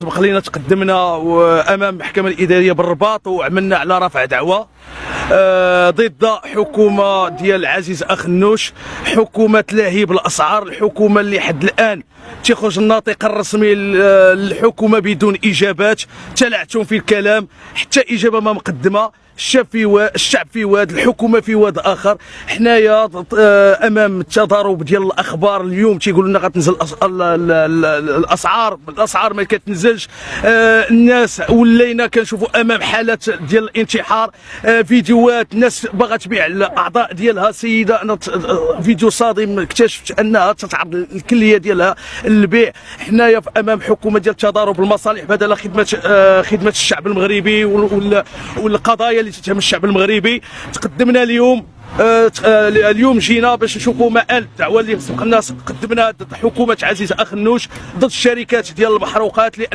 سبق لينا تقدمنا امام المحكمه الاداريه بالرباط وعملنا على رفع دعوى ضد حكومه ديال العزيز اخنوش، حكومه تلاهي بالاسعار، الحكومه اللي حد الان تيخرج الناطق الرسمي للحكومه بدون اجابات، تلعثم في الكلام، حتى اجابه ما مقدمه. الشعب في واد، الحكومه في واد اخر. حنايا امام التضارب ديال الاخبار، اليوم تيقولوا لنا غتنزل الاسعار ما كتنزلش. الناس ولينا كنشوفوا امام حالات ديال الانتحار، فيديوهات ناس باغا تبيع الاعضاء ديالها. سيده انا فيديو صادم اكتشفت انها تتعرض الكليه ديالها للبيع. حنايا امام حكومه ديال تضارب المصالح بدل خدمه الشعب المغربي والقضايا اللي تتهم الشعب المغربي. تقدمنا اليوم جينا باش نشوفوا مآل الدعوه اللي سبق الناس قدمناها ضد حكومه عزيز اخنوش، ضد الشركات ديال المحروقات، لان